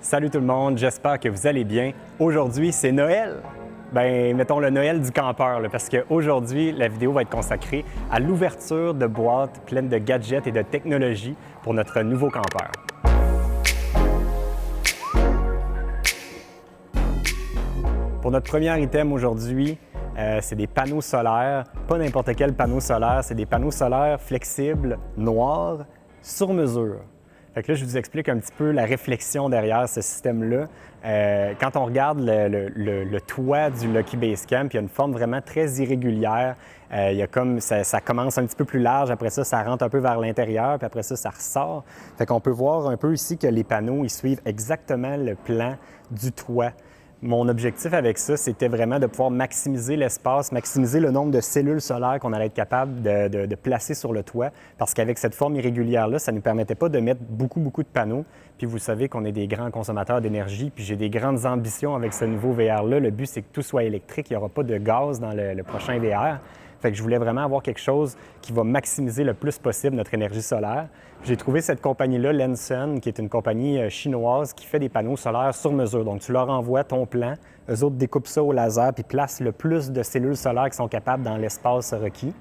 Salut tout le monde, j'espère que vous allez bien. Aujourd'hui, c'est Noël. Mettons le Noël du campeur, là, parce qu'aujourd'hui, la vidéo va être consacrée à l'ouverture de boîtes pleines de gadgets et de technologies pour notre nouveau campeur. Pour notre premier item aujourd'hui, c'est des panneaux solaires. Pas n'importe quel panneau solaire, c'est des panneaux solaires flexibles, noirs, sur mesure. Fait que là, je vous explique un petit peu la réflexion derrière ce système-là. Quand on regarde le toit du Lucky Base Camp, il y a une forme vraiment très irrégulière. Il y a comme, ça commence un petit peu plus large, après ça rentre un peu vers l'intérieur, puis après ça ressort. Fait qu'on peut voir un peu ici que les panneaux, ils suivent exactement le plan du toit. Mon objectif avec ça, c'était vraiment de pouvoir maximiser l'espace, maximiser le nombre de cellules solaires qu'on allait être capable de placer sur le toit, parce qu'avec cette forme irrégulière-là, ça ne nous permettait pas de mettre beaucoup de panneaux. Puis vous savez qu'on est des grands consommateurs d'énergie, puis j'ai des grandes ambitions avec ce nouveau VR-là. Le but, c'est que tout soit électrique, il n'y aura pas de gaz dans le prochain VR. Fait que je voulais vraiment avoir quelque chose qui va maximiser le plus possible notre énergie solaire. J'ai trouvé cette compagnie-là, Lensun, qui est une compagnie chinoise qui fait des panneaux solaires sur mesure. Donc, tu leur envoies ton plan, eux autres découpent ça au laser puis placent le plus de cellules solaires qui sont capables dans l'espace requis.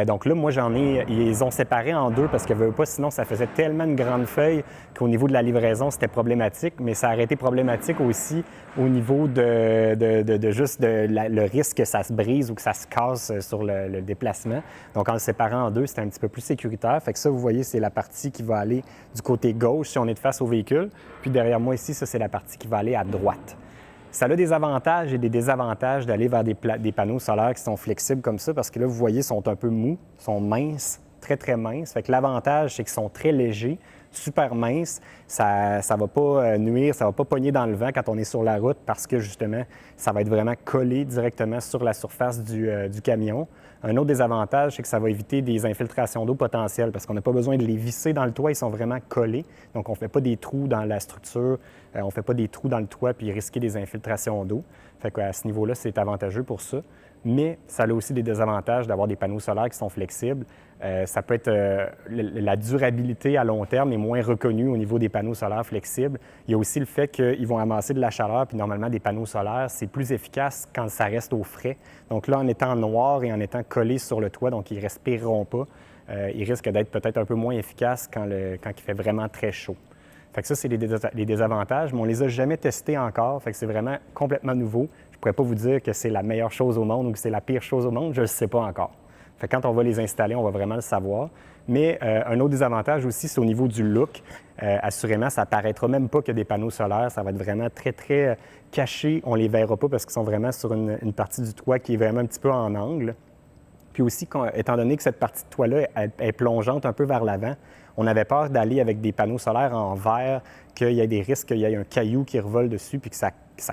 Donc là, moi, ils ont séparé en deux parce que veut pas, sinon ça faisait tellement une grande feuille qu'au niveau de la livraison, c'était problématique, mais ça aurait été problématique aussi au niveau le risque que ça se brise ou que ça se casse sur le déplacement. Donc en le séparant en deux, c'était un petit peu plus sécuritaire. Fait que ça, vous voyez, c'est la partie qui va aller du côté gauche si on est de face au véhicule. Puis derrière moi ici, ça, c'est la partie qui va aller à droite. Ça a des avantages et des désavantages d'aller vers des panneaux solaires qui sont flexibles comme ça parce que là, vous voyez, ils sont un peu mous, sont minces, très minces. Fait que l'avantage, c'est qu'ils sont très légers, super minces. Ça ne va pas nuire, ça ne va pas pogner dans le vent quand on est sur la route parce que justement, ça va être vraiment collé directement sur la surface du camion. Un autre désavantage, c'est que ça va éviter des infiltrations d'eau potentielles parce qu'on n'a pas besoin de les visser dans le toit, ils sont vraiment collés. Donc, on ne fait pas des trous dans la structure, on ne fait pas des trous dans le toit puis risquer des infiltrations d'eau. Fait qu'à ce niveau-là, c'est avantageux pour ça. Mais ça a aussi des désavantages d'avoir des panneaux solaires qui sont flexibles. Ça peut être la durabilité à long terme est moins reconnue au niveau des panneaux solaires flexibles. Il y a aussi le fait qu'ils vont amasser de la chaleur, puis normalement, des panneaux solaires, c'est plus efficace quand ça reste au frais. Donc là, en étant noir et en étant collé sur le toit, donc ils ne respireront pas, ils risquent d'être peut-être un peu moins efficaces quand il fait vraiment très chaud. Fait que ça, c'est les désavantages, mais on ne les a jamais testés encore. Fait que c'est vraiment complètement nouveau. Je ne pourrais pas vous dire que c'est la meilleure chose au monde ou que c'est la pire chose au monde. Je ne le sais pas encore. Fait que quand on va les installer, on va vraiment le savoir. Mais un autre désavantage aussi, c'est au niveau du look. Assurément, ça ne paraîtra même pas qu'il y a des panneaux solaires. Ça va être vraiment très caché. On ne les verra pas parce qu'ils sont vraiment sur une partie du toit qui est vraiment un petit peu en angle. Puis aussi, étant donné que cette partie de toit-là est plongeante un peu vers l'avant, on avait peur d'aller avec des panneaux solaires en verre, qu'il y ait des risques qu'il y ait un caillou qui revole dessus puis que ça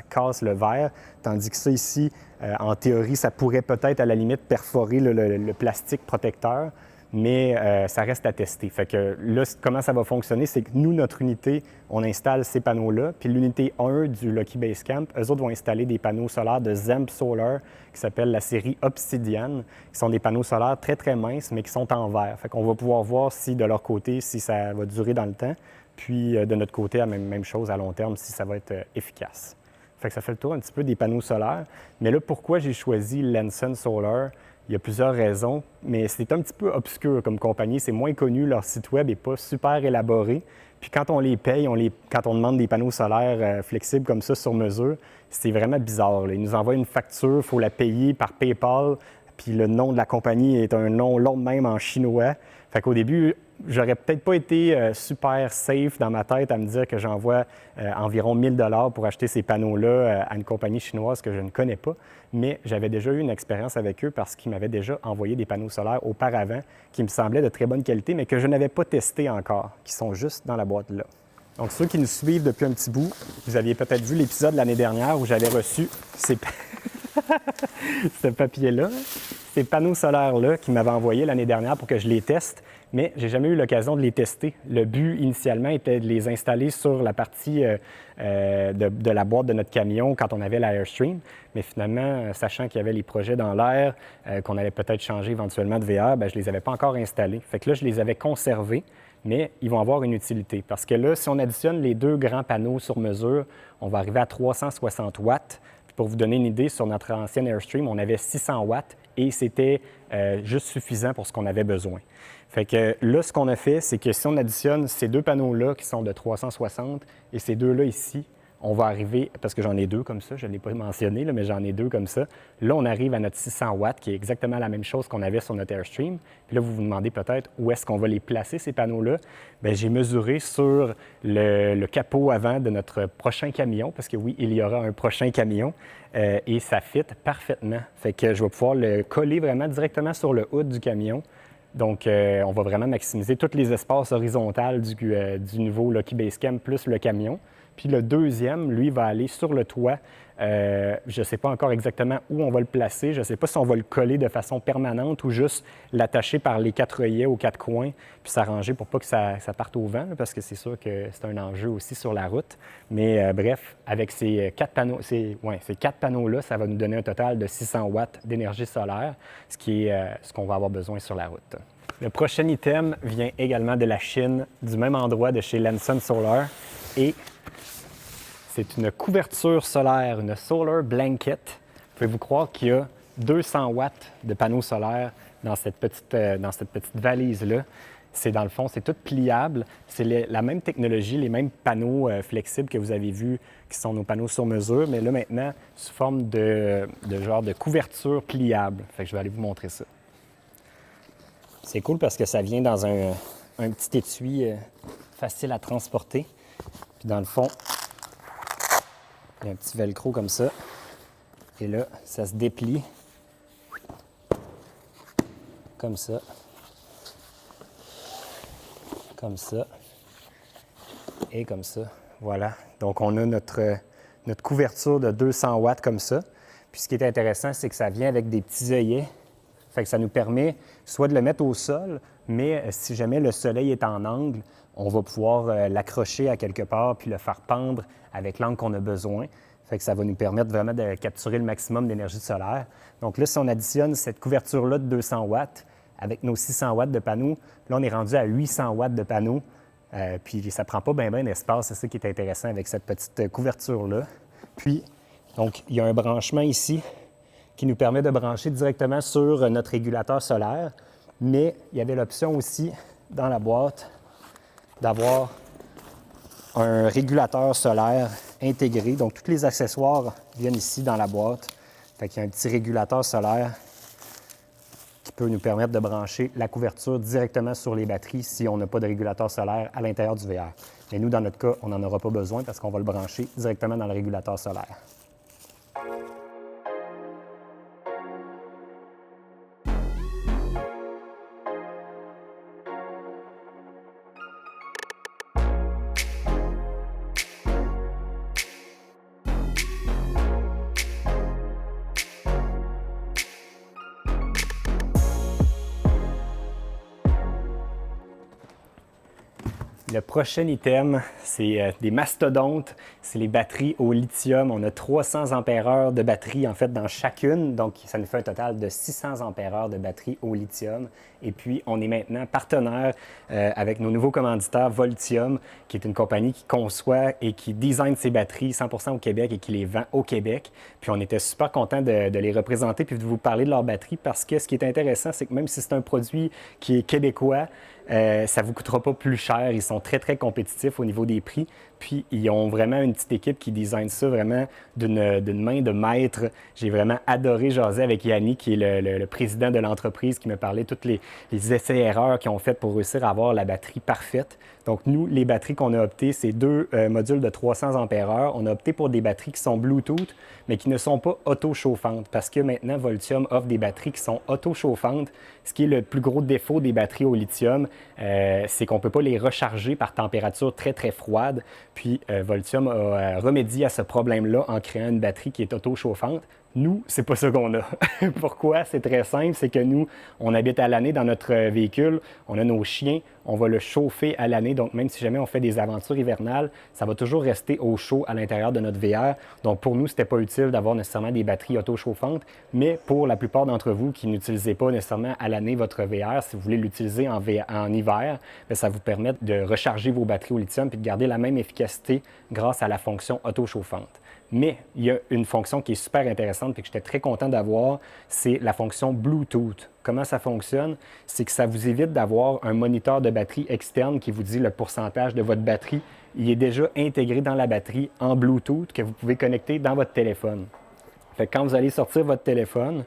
casse le verre. Tandis que ça ici, en théorie, ça pourrait peut-être à la limite perforer le plastique protecteur, mais ça reste à tester. Fait que là, comment ça va fonctionner, c'est que nous, notre unité, on installe ces panneaux-là, puis l'unité 1 du Lucky Base Camp, eux autres vont installer des panneaux solaires de Zemp Solar, qui s'appelle la série Obsidian, qui sont des panneaux solaires très minces, mais qui sont en verre. Fait qu'on va pouvoir voir si, de leur côté, si ça va durer dans le temps, puis de notre côté, la même chose à long terme, si ça va être efficace. Fait que ça fait le tour un petit peu des panneaux solaires. Mais là, pourquoi j'ai choisi Lensun Solar? Il y a plusieurs raisons, mais c'est un petit peu obscur comme compagnie. C'est moins connu, leur site web n'est pas super élaboré. Puis quand on les paye, quand on demande des panneaux solaires flexibles comme ça sur mesure, c'est vraiment bizarre, là. Ils nous envoient une facture, il faut la payer par PayPal, puis le nom de la compagnie est un nom long même en chinois. Fait qu'au début, j'aurais peut-être pas été super safe dans ma tête à me dire que j'envoie environ 1 000 $ pour acheter ces panneaux-là à une compagnie chinoise que je ne connais pas. Mais j'avais déjà eu une expérience avec eux parce qu'ils m'avaient déjà envoyé des panneaux solaires auparavant qui me semblaient de très bonne qualité, mais que je n'avais pas testé encore, qui sont juste dans la boîte là. Donc, ceux qui nous suivent depuis un petit bout, vous aviez peut-être vu l'épisode l'année dernière où j'avais reçu ce papier-là, ces panneaux solaires-là qu'ils m'avaient envoyés l'année dernière pour que je les teste, mais j'ai jamais eu l'occasion de les tester. Le but, initialement, était de les installer sur la partie de la boîte de notre camion quand on avait l'Airstream. Mais finalement, sachant qu'il y avait les projets dans l'air, qu'on allait peut-être changer éventuellement de VR, bien, je ne les avais pas encore installés. Fait que là, je les avais conservés. mais ils vont avoir une utilité. Parce que là, si on additionne les deux grands panneaux sur mesure, on va arriver à 360 watts. Puis pour vous donner une idée, sur notre ancienne Airstream, on avait 600 watts et c'était juste suffisant pour ce qu'on avait besoin. Fait que là, ce qu'on a fait, c'est que si on additionne ces deux panneaux-là qui sont de 360 et ces deux-là ici, on va arriver, parce que j'en ai deux comme ça, je ne l'ai pas mentionné, là, mais j'en ai deux comme ça. Là, on arrive à notre 600 watts, qui est exactement la même chose qu'on avait sur notre Airstream. Puis là, vous vous demandez peut-être où est-ce qu'on va les placer, ces panneaux-là. Bien, j'ai mesuré sur le capot avant de notre prochain camion, parce que oui, il y aura un prochain camion, et ça fit parfaitement. Fait que je vais pouvoir le coller vraiment directement sur le hood du camion. Donc, on va vraiment maximiser tous les espaces horizontaux du nouveau Lucky Basecamp plus le camion. Puis le deuxième, lui, va aller sur le toit. Je ne sais pas encore exactement où on va le placer. Je ne sais pas si on va le coller de façon permanente ou juste l'attacher par les 4 œillets aux 4 coins puis s'arranger pour pas que ça parte au vent, là, parce que c'est sûr que c'est un enjeu aussi sur la route. Mais bref, avec ces 4 panneaux, ces 4 panneaux-là, ça va nous donner un total de 600 watts d'énergie solaire, ce qui est ce qu'on va avoir besoin sur la route. Le prochain item vient également de la Chine, du même endroit de chez Lanson Solar. Et c'est une couverture solaire, une solar blanket. Pouvez-vous croire qu'il y a 200 watts de panneaux solaires dans cette petite valise-là? C'est dans le fond, c'est tout pliable. C'est la même technologie, les mêmes panneaux flexibles que vous avez vus, qui sont nos panneaux sur mesure, mais là maintenant, sous forme de genre de couverture pliable. Fait que je vais aller vous montrer ça. C'est cool parce que ça vient dans un petit étui facile à transporter. Puis dans le fond, il y a un petit velcro comme ça. Et là, ça se déplie comme ça. Comme ça. Et comme ça. Voilà. Donc, on a notre couverture de 200 watts comme ça. Puis, ce qui est intéressant, c'est que ça vient avec des petits œillets. Fait que ça nous permet soit de le mettre au sol, mais si jamais le soleil est en angle, on va pouvoir l'accrocher à quelque part puis le faire pendre avec l'angle qu'on a besoin. Fait que ça va nous permettre vraiment de capturer le maximum d'énergie solaire. Donc là, si on additionne cette couverture-là de 200 watts avec nos 600 watts de panneaux, là, on est rendu à 800 watts de panneaux. Puis ça ne prend pas bien d'espace. C'est ça qui est intéressant avec cette petite couverture-là. Puis, donc, il y a un branchement ici qui nous permet de brancher directement sur notre régulateur solaire. Mais il y avait l'option aussi, dans la boîte, d'avoir un régulateur solaire intégré. Donc, tous les accessoires viennent ici dans la boîte. Fait qu'il y a un petit régulateur solaire qui peut nous permettre de brancher la couverture directement sur les batteries si on n'a pas de régulateur solaire à l'intérieur du VR. Mais nous, dans notre cas, on n'en aura pas besoin parce qu'on va le brancher directement dans le régulateur solaire. Le prochain item, c'est des mastodontes. C'est les batteries au lithium. On a 300 ampères-heure de batterie en fait dans chacune. Donc, ça nous fait un total de 600 ampères-heure de batterie au lithium. Et puis, on est maintenant partenaire avec nos nouveaux commanditaires Voltium, qui est une compagnie qui conçoit et qui design ses batteries 100% au Québec et qui les vend au Québec. Puis, on était super contents de les représenter puis de vous parler de leurs batteries parce que ce qui est intéressant, c'est que même si c'est un produit qui est québécois, ça ne vous coûtera pas plus cher. Ils sont très, très compétitifs au niveau des prix. Puis, ils ont vraiment une petite équipe qui design ça vraiment d'une main de maître. J'ai vraiment adoré jaser avec Yannick, qui est le président de l'entreprise, qui me parlait de tous les essais-erreurs qu'ils ont fait pour réussir à avoir la batterie parfaite. Donc, nous, les batteries qu'on a optées, c'est deux modules de 300 ampères-heure. On a opté pour des batteries qui sont Bluetooth, mais qui ne sont pas auto-chauffantes, parce que maintenant, Voltium offre des batteries qui sont auto-chauffantes. Ce qui est le plus gros défaut des batteries au lithium, c'est qu'on ne peut pas les recharger par température très, très froide. Puis, Voltium a remédié à ce problème-là en créant une batterie qui est auto-chauffante. Nous, c'est pas ça qu'on a. Pourquoi? C'est très simple, c'est que nous, on habite à l'année dans notre véhicule, on a nos chiens, on va le chauffer à l'année, donc même si jamais on fait des aventures hivernales, ça va toujours rester au chaud à l'intérieur de notre VR. Donc pour nous, c'était pas utile d'avoir nécessairement des batteries auto-chauffantes, mais pour la plupart d'entre vous qui n'utilisez pas nécessairement à l'année votre VR, si vous voulez l'utiliser en hiver, bien, ça vous permet de recharger vos batteries au lithium et de garder la même efficacité grâce à la fonction auto-chauffante. Mais il y a une fonction qui est super intéressante et que j'étais très content d'avoir, c'est la fonction Bluetooth. Comment ça fonctionne? C'est que ça vous évite d'avoir un moniteur de batterie externe qui vous dit le pourcentage de votre batterie. Il est déjà intégré dans la batterie en Bluetooth que vous pouvez connecter dans votre téléphone. Fait que quand vous allez sortir votre téléphone,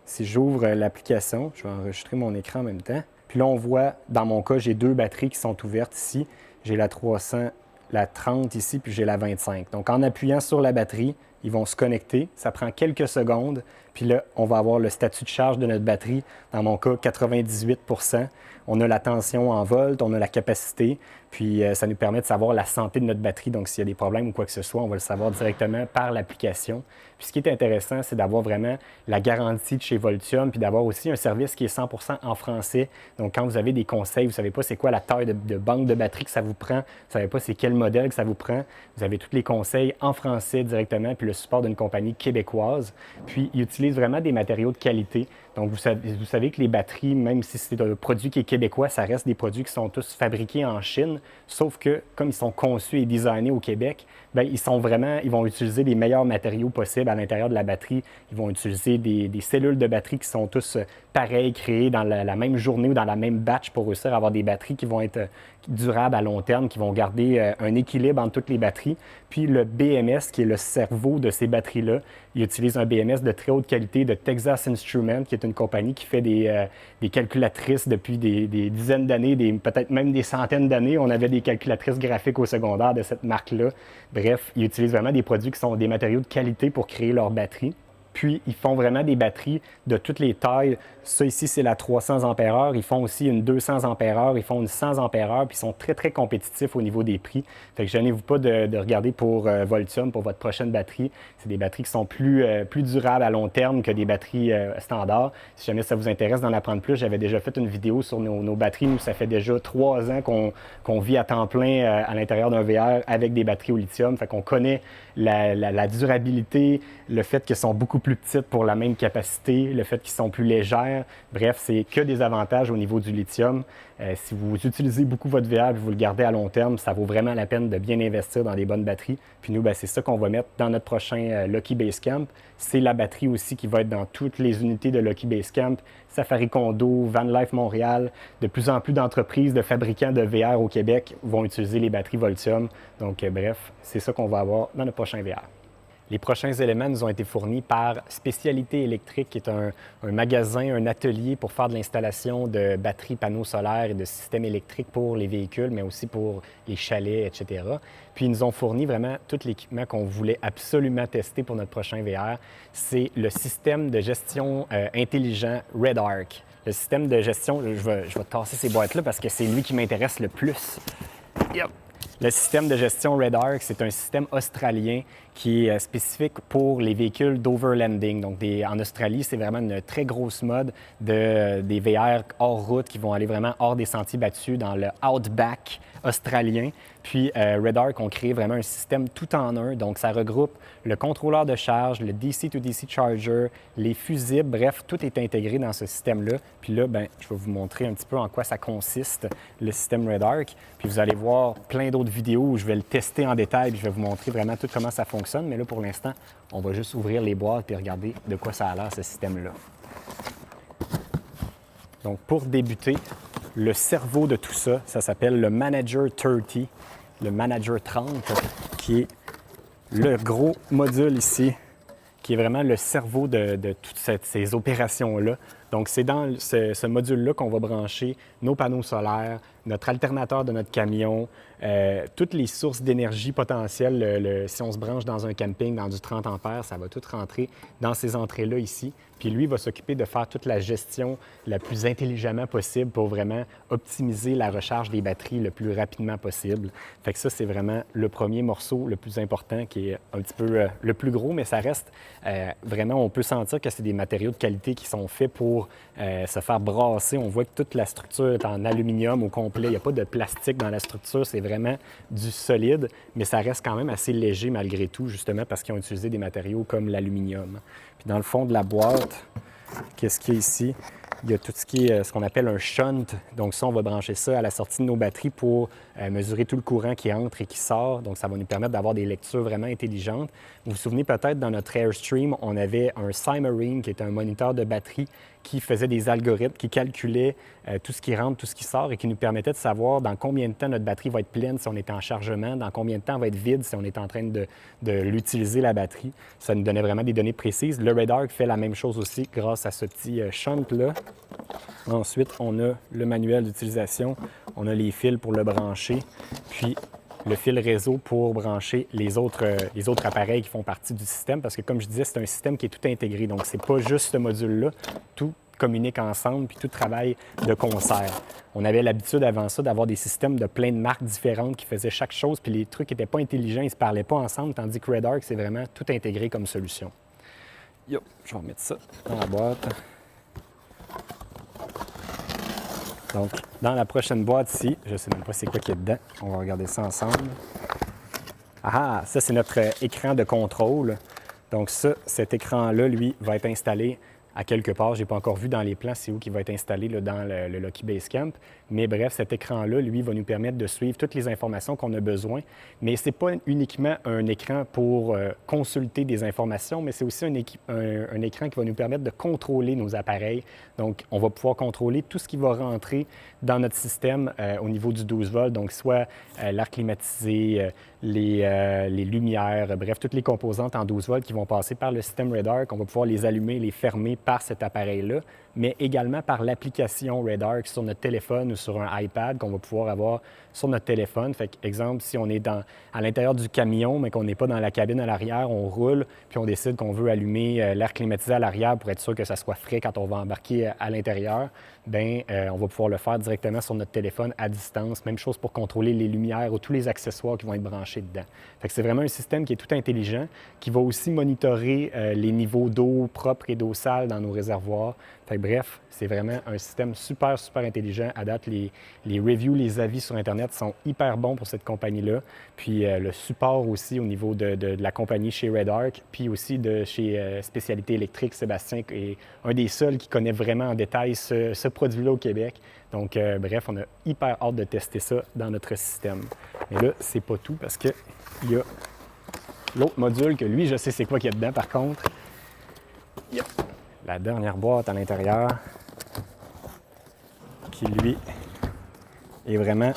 si j'ouvre l'application, je vais enregistrer mon écran en même temps. Puis là, on voit, dans mon cas, j'ai 2 batteries qui sont ouvertes ici. J'ai la 300, la 30 ici, puis j'ai la 25. Donc, en appuyant sur la batterie, ils vont se connecter. Ça prend quelques secondes. Puis là, on va avoir le statut de charge de notre batterie. Dans mon cas, 98 %. On a la tension en volts, on a la capacité. Puis ça nous permet de savoir la santé de notre batterie. Donc, s'il y a des problèmes ou quoi que ce soit, on va le savoir directement par l'application. Puis ce qui est intéressant, c'est d'avoir vraiment la garantie de chez Voltium, puis d'avoir aussi un service qui est 100 % en français. Donc, quand vous avez des conseils, vous ne savez pas c'est quoi la taille de banque de batterie que ça vous prend, vous ne savez pas c'est quel modèle que ça vous prend, vous avez tous les conseils en français directement, puis le support d'une compagnie québécoise. Puis, ils utilisent vraiment des matériaux de qualité. Donc, vous savez que les batteries, même si c'est un produit qui est québécois, ça reste des produits qui sont tous fabriqués en Chine, sauf que, comme ils sont conçus et designés au Québec, bien, ils vont utiliser les meilleurs matériaux possibles à l'intérieur de la batterie. Ils vont utiliser des cellules de batterie qui sont tous pareilles, créées dans la même journée ou dans la même batch pour réussir à avoir des batteries qui vont être durables à long terme, qui vont garder un équilibre entre toutes les batteries. Puis le BMS, qui est le cerveau de ces batteries-là, ils utilisent un BMS de très haute qualité de Texas Instruments, qui est une compagnie qui fait des calculatrices depuis des dizaines d'années, peut-être même des centaines d'années. On avait des calculatrices graphiques au secondaire de cette marque-là. Bref, ils utilisent vraiment des produits qui sont des matériaux de qualité pour créer leurs batteries. Puis, ils font vraiment des batteries de toutes les tailles. Ça ici, c'est la 300 ampères-heure. Ils font aussi une 200 ampères-heure. Ils font une 100 ampères-heure. Puis, ils sont très, très compétitifs au niveau des prix. Fait que gênez-vous pas de regarder pour Voltium, pour votre prochaine batterie. C'est des batteries qui sont plus durables à long terme que des batteries standards. Si jamais ça vous intéresse d'en apprendre plus, j'avais déjà fait une vidéo sur nos batteries. Nous, ça fait déjà 3 ans qu'on vit à temps plein à l'intérieur d'un VR avec des batteries au lithium. Fait qu'on connaît la durabilité, le fait qu'elles sont beaucoup plus petites pour la même capacité, le fait qu'ils sont plus légères. Bref, c'est que des avantages au niveau du lithium. Si vous utilisez beaucoup votre VR et vous le gardez à long terme, ça vaut vraiment la peine de bien investir dans des bonnes batteries. Puis nous, bien, c'est ça qu'on va mettre dans notre prochain Lucky Base Camp. C'est la batterie aussi qui va être dans toutes les unités de Lucky Base Camp, Safari Condo, Van Life Montréal. De plus en plus d'entreprises, de fabricants de VR au Québec vont utiliser les batteries Voltium. Donc, bref, c'est ça qu'on va avoir dans notre prochain VR. Les prochains éléments nous ont été fournis par Spécialité électrique, qui est un magasin, un atelier pour faire de l'installation de batteries, panneaux solaires et de systèmes électriques pour les véhicules, mais aussi pour les chalets, etc. Puis ils nous ont fourni vraiment tout l'équipement qu'on voulait absolument tester pour notre prochain VR. C'est le système de gestion intelligent RedArc. Le système de gestion, je vais tasser ces boîtes-là parce que c'est lui qui m'intéresse le plus. Yep. Le système de gestion RedArc, c'est un système australien qui est spécifique pour les véhicules d'overlanding. Donc, en Australie, c'est vraiment une très grosse mode des VR hors route qui vont aller vraiment hors des sentiers battus dans le outback australien. Puis, RedArc ont créé vraiment un système tout en un. Donc, ça regroupe le contrôleur de charge, le DC-to-DC charger, les fusibles, bref, tout est intégré dans ce système-là. Puis là, bien, je vais vous montrer un petit peu en quoi ça consiste, le système RedArc. Puis vous allez voir plein d'autres vidéos où je vais le tester en détail, puis je vais vous montrer vraiment tout comment ça fonctionne. Mais là, pour l'instant, on va juste ouvrir les boîtes et regarder de quoi ça a l'air, ce système-là. Donc, pour débuter, le cerveau de tout ça, ça s'appelle le Manager 30, le Manager 30, qui est le gros module ici, qui est vraiment le cerveau de toutes ces opérations-là. Donc, c'est dans ce module-là qu'on va brancher nos panneaux solaires, notre alternateur de notre camion, toutes les sources d'énergie potentielles. Si on se branche dans un camping, dans du 30 ampères, ça va tout rentrer dans ces entrées-là ici. Puis lui va s'occuper de faire toute la gestion la plus intelligemment possible pour vraiment optimiser la recharge des batteries le plus rapidement possible. Fait que ça, c'est vraiment le premier morceau le plus important qui est un petit peu le plus gros, mais ça reste vraiment, on peut sentir que c'est des matériaux de qualité qui sont faits pour se faire brasser. On voit que toute la structure est en aluminium au complet. Il n'y a pas de plastique dans la structure, c'est vraiment du solide, mais ça reste quand même assez léger malgré tout, justement parce qu'ils ont utilisé des matériaux comme l'aluminium. Puis dans le fond de la boîte, qu'est-ce qu'il y a ici? Il y a tout ce qui est ce qu'on appelle un shunt. Donc ça, on va brancher ça à la sortie de nos batteries pour mesurer tout le courant qui entre et qui sort. Donc ça va nous permettre d'avoir des lectures vraiment intelligentes. Vous vous souvenez peut-être, dans notre Airstream, on avait un Cymarine qui est un moniteur de batterie qui faisait des algorithmes, qui calculait tout ce qui rentre, tout ce qui sort et qui nous permettait de savoir dans combien de temps notre batterie va être pleine si on est en chargement, dans combien de temps elle va être vide si on est en train de l'utiliser, la batterie. Ça nous donnait vraiment des données précises. Le Redarc fait la même chose aussi grâce à ce petit shunt-là. Ensuite, on a le manuel d'utilisation, on a les fils pour le brancher, puis le fil réseau pour brancher les autres appareils qui font partie du système, parce que comme je disais, c'est un système qui est tout intégré. Donc, c'est pas juste ce module-là, tout communique ensemble, puis tout travaille de concert. On avait l'habitude avant ça d'avoir des systèmes de plein de marques différentes qui faisaient chaque chose, puis les trucs n'étaient pas intelligents, ils ne se parlaient pas ensemble, tandis que Redarc, c'est vraiment tout intégré comme solution. Yo, je vais remettre ça dans la boîte. Donc, dans la prochaine boîte ici, je ne sais même pas c'est quoi qu'il y a dedans. On va regarder ça ensemble. Ah, ça, c'est notre écran de contrôle. Donc ça, cet écran-là, lui, va être installé à quelque part. Je n'ai pas encore vu dans les plans c'est où qu'il va être installé là, dans le Loki Basecamp. Mais bref, cet écran-là, lui, va nous permettre de suivre toutes les informations qu'on a besoin. Mais ce n'est pas uniquement un écran pour consulter des informations, mais c'est aussi un écran qui va nous permettre de contrôler nos appareils. Donc, on va pouvoir contrôler tout ce qui va rentrer dans notre système au niveau du 12 volts. Donc, soit l'air climatisé, les lumières, bref, toutes les composantes en 12 volts qui vont passer par le système Redarc. On va pouvoir les allumer, les fermer par cet appareil-là, mais également par l'application Redarc sur notre téléphone ou sur un iPad qu'on va pouvoir avoir sur notre téléphone. Fait exemple, si on est à l'intérieur du camion, mais qu'on n'est pas dans la cabine à l'arrière, on roule, puis on décide qu'on veut allumer l'air climatisé à l'arrière pour être sûr que ça soit frais quand on va embarquer à l'intérieur, bien, on va pouvoir le faire directement sur notre téléphone à distance. Même chose pour contrôler les lumières ou tous les accessoires qui vont être branchés dedans. Fait que c'est vraiment un système qui est tout intelligent, qui va aussi monitorer les niveaux d'eau propre et d'eau sale dans nos réservoirs. Fait que bref, c'est vraiment un système super, super intelligent. À date, les reviews, les avis sur Internet sont hyper bons pour cette compagnie-là. Puis le support aussi au niveau de la compagnie chez Redarc, puis aussi de chez Spécialité électrique, Sébastien est un des seuls qui connaît vraiment en détail ce produit-là au Québec. Donc, bref, on a hyper hâte de tester ça dans notre système. Mais là, c'est pas tout parce qu'il y a l'autre module que lui, je sais c'est quoi qu'il y a dedans par contre. Il y a la dernière boîte à l'intérieur qui, lui, est vraiment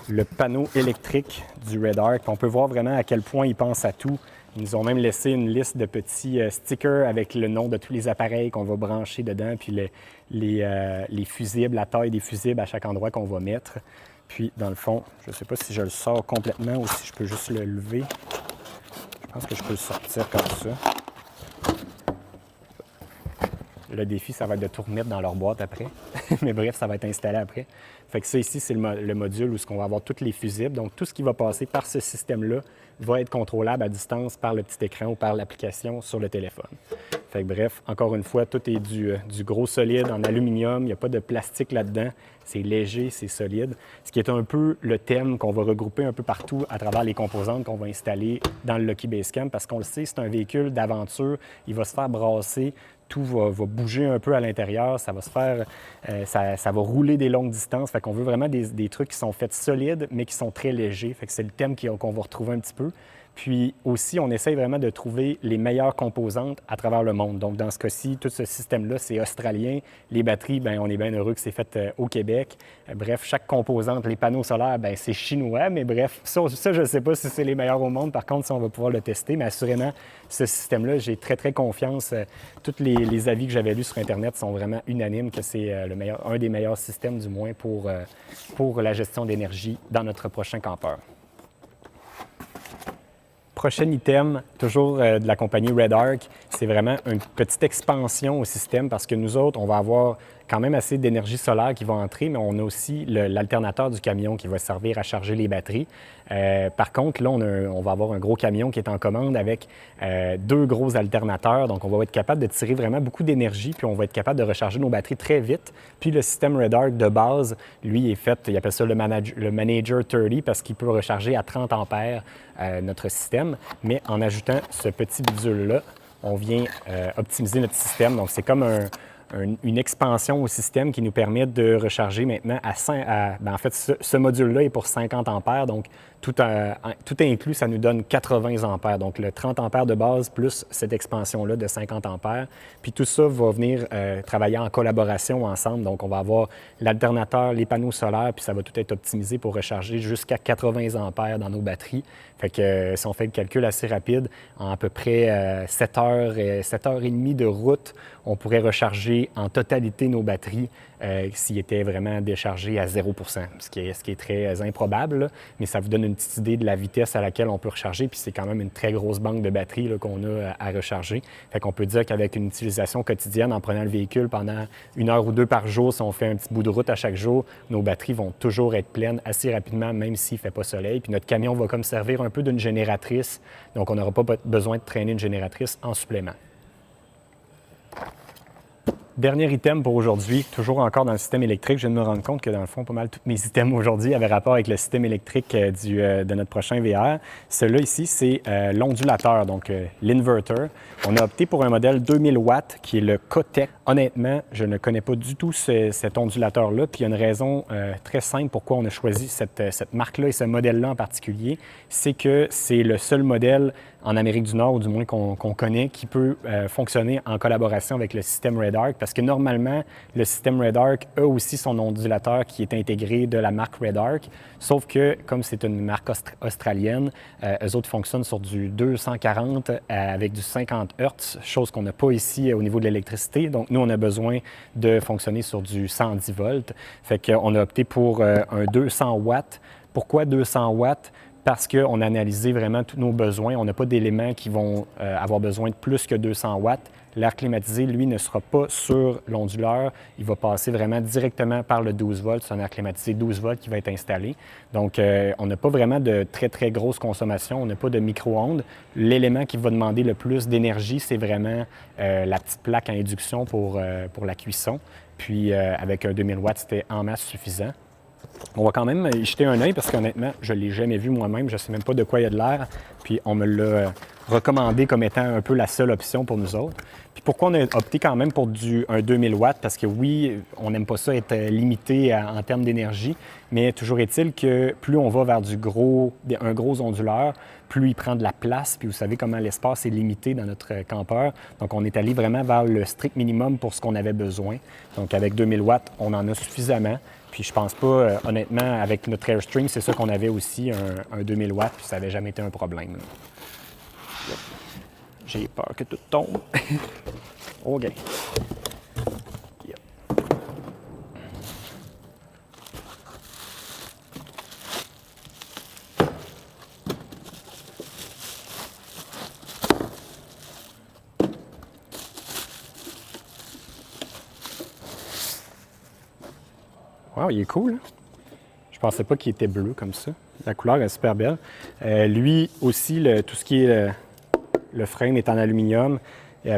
le panneau électrique du Redarc. On peut voir vraiment à quel point ils pensent à tout. Ils nous ont même laissé une liste de petits stickers avec le nom de tous les appareils qu'on va brancher dedans, puis les fusibles, la taille des fusibles à chaque endroit qu'on va mettre. Puis, dans le fond, je ne sais pas si je le sors complètement ou si je peux juste le lever. Je pense que je peux le sortir comme ça. Le défi, ça va être de tout remettre dans leur boîte après. Mais bref, ça va être installé après. Fait que ça ici, c'est le module où on va avoir tous les fusibles. Donc, tout ce qui va passer par ce système-là va être contrôlable à distance par le petit écran ou par l'application sur le téléphone. Fait que bref, encore une fois, tout est du gros solide en aluminium. Il n'y a pas de plastique là-dedans. C'est léger, c'est solide. Ce qui est un peu le thème qu'on va regrouper un peu partout à travers les composantes qu'on va installer dans le Loki Basecamp. Parce qu'on le sait, c'est un véhicule d'aventure. Il va se faire brasser. Tout va bouger un peu à l'intérieur, ça va se faire, ça va rouler des longues distances. Fait qu'on veut vraiment des trucs qui sont faits solides, mais qui sont très légers. Fait que c'est le thème qu'on va retrouver un petit peu. Puis aussi, on essaye vraiment de trouver les meilleures composantes à travers le monde. Donc, dans ce cas-ci, tout ce système-là, c'est australien. Les batteries, bien, on est bien heureux que c'est fait au Québec. Bref, chaque composante, les panneaux solaires, bien, c'est chinois. Mais bref, ça je ne sais pas si c'est les meilleurs au monde. Par contre, ça, on va pouvoir le tester. Mais assurément, ce système-là, j'ai très, très confiance. Tous les avis que j'avais lus sur Internet sont vraiment unanimes que c'est un des meilleurs systèmes, du moins, pour la gestion d'énergie dans notre prochain campeur. Prochain item, toujours de la compagnie RedArc, c'est vraiment une petite expansion au système parce que nous autres, on va avoir quand même assez d'énergie solaire qui va entrer, mais on a aussi l'alternateur du camion qui va servir à charger les batteries. Par contre, là, on va avoir un gros camion qui est en commande avec 2 gros alternateurs. Donc, on va être capable de tirer vraiment beaucoup d'énergie, puis on va être capable de recharger nos batteries très vite. Puis le système RedArc de base, lui, est fait, il appelle ça le Manager 30 parce qu'il peut recharger à 30 ampères notre système. Mais en ajoutant ce petit bidule-là, on vient optimiser notre système. Donc, c'est comme une expansion au système qui nous permet de recharger maintenant en fait, ce module-là est pour 50 ampères, donc tout inclus, ça nous donne 80 ampères. Donc, le 30 ampères de base plus cette expansion-là de 50 ampères. Puis tout ça va venir travailler en collaboration ensemble. Donc, on va avoir l'alternateur, les panneaux solaires, puis ça va tout être optimisé pour recharger jusqu'à 80 ampères dans nos batteries. Fait que si on fait le calcul assez rapide, en à peu près 7 heures et demie de route, on pourrait recharger en totalité nos batteries s'ils étaient vraiment déchargés à 0 ce qui est très improbable, là, mais ça vous donne une petite idée de la vitesse à laquelle on peut recharger, puis c'est quand même une très grosse banque de batteries qu'on a à recharger. Fait qu'on peut dire qu'avec une utilisation quotidienne, en prenant le véhicule pendant 1 heure ou 2 par jour, si on fait un petit bout de route à chaque jour, nos batteries vont toujours être pleines assez rapidement, même s'il ne fait pas soleil. Puis notre camion va comme servir un peu d'une génératrice, donc on n'aura pas besoin de traîner une génératrice en supplément. Dernier item pour aujourd'hui, toujours encore dans le système électrique. Je viens de me rendre compte que dans le fond, pas mal tous mes items aujourd'hui avaient rapport avec le système électrique de notre prochain VR. Celui-là ici, c'est l'ondulateur, donc l'inverter. On a opté pour un modèle 2000 watts qui est le Cotec. Honnêtement, je ne connais pas du tout cet ondulateur-là. Puis il y a une raison très simple pourquoi on a choisi cette marque-là et ce modèle-là en particulier. C'est que c'est le seul modèle en Amérique du Nord, ou du moins qu'on connaît, qui peut fonctionner en collaboration avec le système RedArc, parce que normalement, le système RedArc a aussi son ondulateur qui est intégré de la marque RedArc, sauf que, comme c'est une marque australienne, eux autres fonctionnent sur du 240 avec du 50 Hz, chose qu'on n'a pas ici au niveau de l'électricité. Donc, nous, on a besoin de fonctionner sur du 110 volts. Fait qu'on a opté pour un 200 watts. Pourquoi 200 watts? Parce qu'on a analysé vraiment tous nos besoins. On n'a pas d'éléments qui vont avoir besoin de plus que 200 watts. L'air climatisé, lui, ne sera pas sur l'onduleur. Il va passer vraiment directement par le 12 volts. C'est un air climatisé 12 volts qui va être installé. Donc, on n'a pas vraiment de très, très grosse consommation. On n'a pas de micro-ondes. L'élément qui va demander le plus d'énergie, c'est vraiment la petite plaque à induction pour la cuisson. Puis, avec un 2000 watts, c'était en masse suffisant. On va quand même y jeter un œil parce qu'honnêtement, je ne l'ai jamais vu moi-même. Je ne sais même pas de quoi il y a de l'air. Puis on me l'a recommandé comme étant un peu la seule option pour nous autres. Puis pourquoi on a opté quand même pour un 2000 watts? Parce que oui, on n'aime pas ça être limité en termes d'énergie, mais toujours est-il que plus on va vers un gros onduleur, plus il prend de la place. Puis vous savez comment l'espace est limité dans notre campeur. Donc on est allé vraiment vers le strict minimum pour ce qu'on avait besoin. Donc avec 2000 watts, on en a suffisamment. Puis je pense pas, honnêtement, avec notre Airstream, c'est ça qu'on avait aussi, un 2000 watts, puis ça n'avait jamais été un problème. Là. J'ai peur que tout tombe. OK. Yep. Wow, il est cool. Hein? Je pensais pas qu'il était bleu comme ça. La couleur est super belle. Lui aussi, tout ce qui est le frame est en aluminium.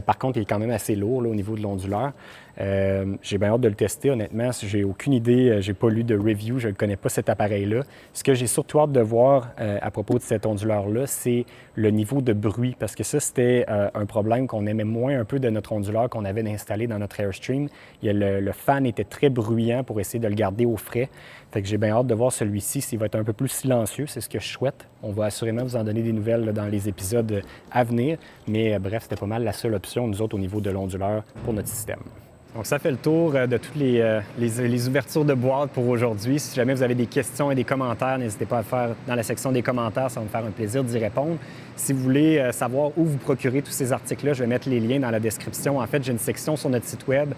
Par contre, il est quand même assez lourd là, au niveau de l'onduleur. J'ai bien hâte de le tester, honnêtement. J'ai aucune idée, j'ai pas lu de review, je ne connais pas cet appareil-là. Ce que j'ai surtout hâte de voir à propos de cet onduleur-là, c'est le niveau de bruit, parce que ça, c'était un problème qu'on aimait moins un peu de notre onduleur qu'on avait installé dans notre Airstream. Le fan était très bruyant pour essayer de le garder au frais. Fait que j'ai bien hâte de voir celui-ci, s'il va être un peu plus silencieux, c'est ce que je souhaite. On va assurément vous en donner des nouvelles là, dans les épisodes à venir, mais bref, c'était pas mal la seule option, nous autres, au niveau de l'onduleur pour notre système. Donc, ça fait le tour de toutes les ouvertures de boîte pour aujourd'hui. Si jamais vous avez des questions et des commentaires, n'hésitez pas à le faire dans la section des commentaires. Ça va me faire un plaisir d'y répondre. Si vous voulez savoir où vous procurez tous ces articles-là, je vais mettre les liens dans la description. En fait, j'ai une section sur notre site web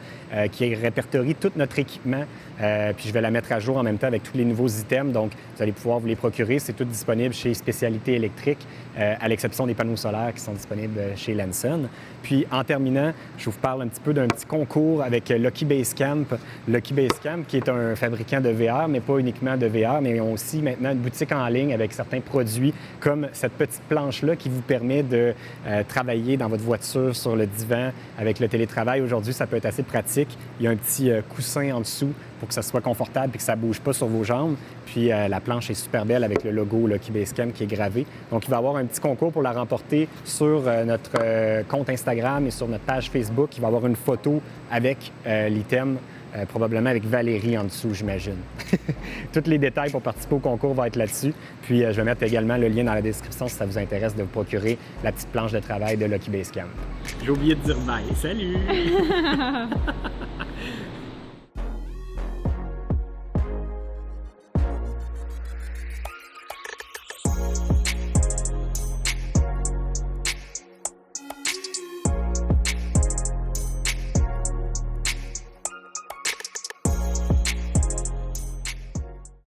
qui répertorie tout notre équipement. Puis je vais la mettre à jour en même temps avec tous les nouveaux items. Donc, vous allez pouvoir vous les procurer. C'est tout disponible chez Spécialité électrique, à l'exception des panneaux solaires qui sont disponibles chez Lenson. Puis, en terminant, je vous parle un petit peu d'un petit concours avec Lucky Basecamp. Lucky Basecamp, qui est un fabricant de VR, mais pas uniquement de VR, mais ils ont aussi maintenant une boutique en ligne avec certains produits comme cette petite planche-là qui vous permet de travailler dans votre voiture sur le divan avec le télétravail. Aujourd'hui, ça peut être assez pratique. Il y a un petit coussin en dessous pour que ça soit confortable et que ça ne bouge pas sur vos jambes. Puis la planche est super belle avec le logo Lucky Basecamp qui est gravé. Donc, il va y avoir un petit concours pour la remporter sur notre compte Instagram et sur notre page Facebook. Il va y avoir une photo avec l'item, probablement avec Valérie en dessous, j'imagine. Tous les détails pour participer au concours vont être là-dessus. Puis, je vais mettre également le lien dans la description si ça vous intéresse de vous procurer la petite planche de travail de Lucky Basecamp. J'ai oublié de dire bye. Salut!